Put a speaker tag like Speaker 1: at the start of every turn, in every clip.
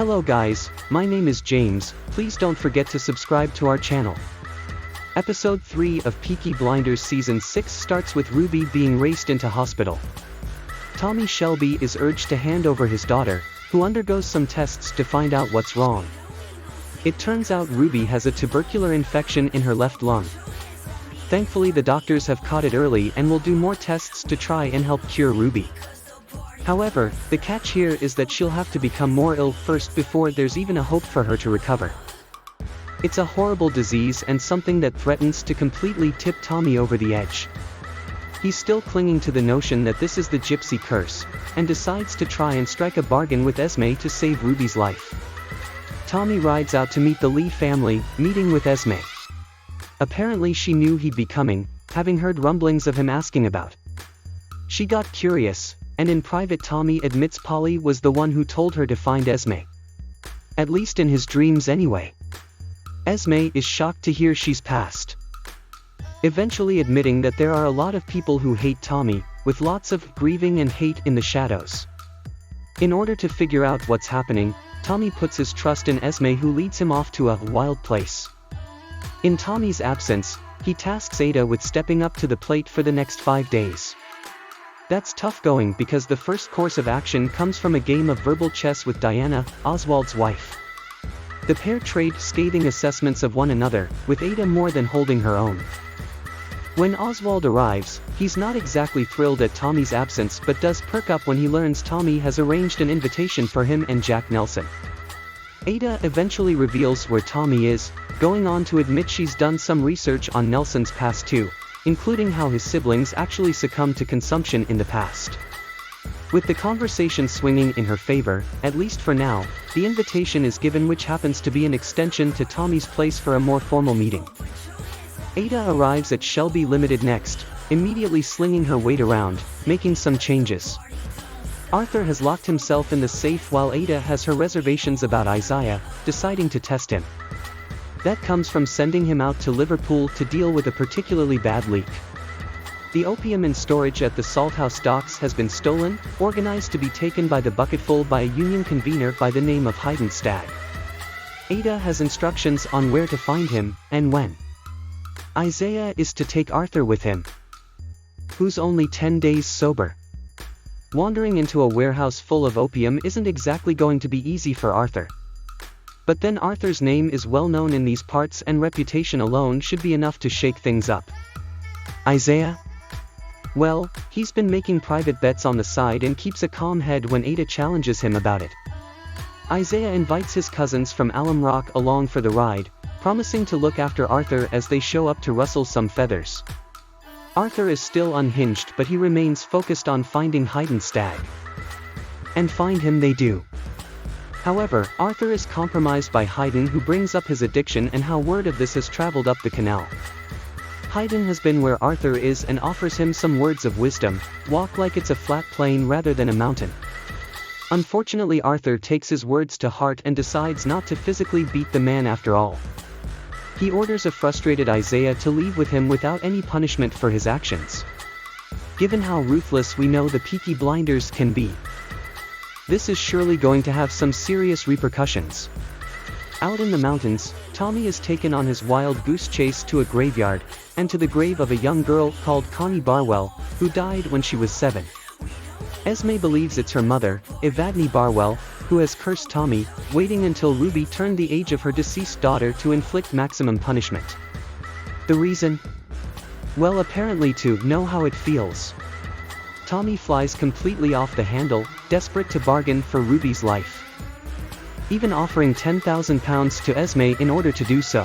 Speaker 1: Hello guys, my name is James, please don't forget to subscribe to our channel. Episode 3 of Peaky Blinders Season 6 starts with Ruby being raced into hospital. Tommy Shelby is urged to hand over his daughter, who undergoes some tests to find out what's wrong. It turns out Ruby has a tubercular infection in her left lung. Thankfully the doctors have caught it early and will do more tests to try and help cure Ruby. However, the catch here is that she'll have to become more ill first before there's even a hope for her to recover. It's a horrible disease and something that threatens to completely tip Tommy over the edge. He's still clinging to the notion that this is the gypsy curse, and decides to try and strike a bargain with Esme to save Ruby's life. Tommy rides out to meet the Lee family, meeting with Esme. Apparently she knew he'd be coming, having heard rumblings of him asking about. She got curious, and in private Tommy admits Polly was the one who told her to find Esme. At least in his dreams anyway. Esme is shocked to hear she's passed. Eventually admitting that there are a lot of people who hate Tommy, with lots of grieving and hate in the shadows. In order to figure out what's happening, Tommy puts his trust in Esme, who leads him off to a wild place. In Tommy's absence, he tasks Ada with stepping up to the plate for the next 5 days. That's tough going because the first course of action comes from a game of verbal chess with Diana, Oswald's wife. The pair trade scathing assessments of one another, with Ada more than holding her own. When Oswald arrives, he's not exactly thrilled at Tommy's absence but does perk up when he learns Tommy has arranged an invitation for him and Jack Nelson. Ada eventually reveals where Tommy is, going on to admit she's done some research on Nelson's past too, including how his siblings actually succumbed to consumption in the past. With the conversation swinging in her favor, at least for now, the invitation is given, which happens to be an extension to Tommy's place for a more formal meeting. Ada arrives at Shelby Limited next, immediately slinging her weight around, making some changes. Arthur has locked himself in the safe while Ada has her reservations about Isaiah, deciding to test him. That comes from sending him out to Liverpool to deal with a particularly bad leak. The opium in storage at the Salthouse docks has been stolen, organized to be taken by the bucketful by a union convener by the name of Hayden Stagg. Ada has instructions on where to find him, and when. Isaiah is to take Arthur with him, who's only 10 days sober. Wandering into a warehouse full of opium isn't exactly going to be easy for Arthur. But then Arthur's name is well known in these parts and reputation alone should be enough to shake things up. Isaiah? Well, he's been making private bets on the side and keeps a calm head when Ada challenges him about it. Isaiah invites his cousins from Alum Rock along for the ride, promising to look after Arthur as they show up to rustle some feathers. Arthur is still unhinged, but he remains focused on finding Hayden Stagg. And find him they do. However, Arthur is compromised by Hayden, who brings up his addiction and how word of this has traveled up the canal. Hayden has been where Arthur is and offers him some words of wisdom: walk like it's a flat plane rather than a mountain. Unfortunately, Arthur takes his words to heart and decides not to physically beat the man after all. He orders a frustrated Isaiah to leave with him without any punishment for his actions. Given how ruthless we know the Peaky Blinders can be, this is surely going to have some serious repercussions. Out in the mountains, Tommy is taken on his wild goose chase to a graveyard, and to the grave of a young girl called Connie Barwell, who died when she was 7. Esme believes it's her mother, Evadne Barwell, who has cursed Tommy, waiting until Ruby turned the age of her deceased daughter to inflict maximum punishment. The reason? Well, apparently to know how it feels. Tommy flies completely off the handle, desperate to bargain for Ruby's life. Even offering £10,000 to Esme in order to do so.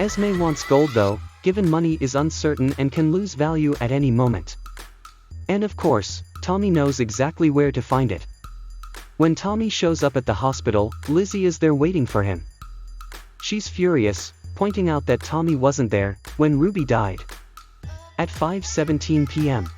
Speaker 1: Esme wants gold though, given money is uncertain and can lose value at any moment. And of course, Tommy knows exactly where to find it. When Tommy shows up at the hospital, Lizzie is there waiting for him. She's furious, pointing out that Tommy wasn't there when Ruby died. At 5:17 p.m.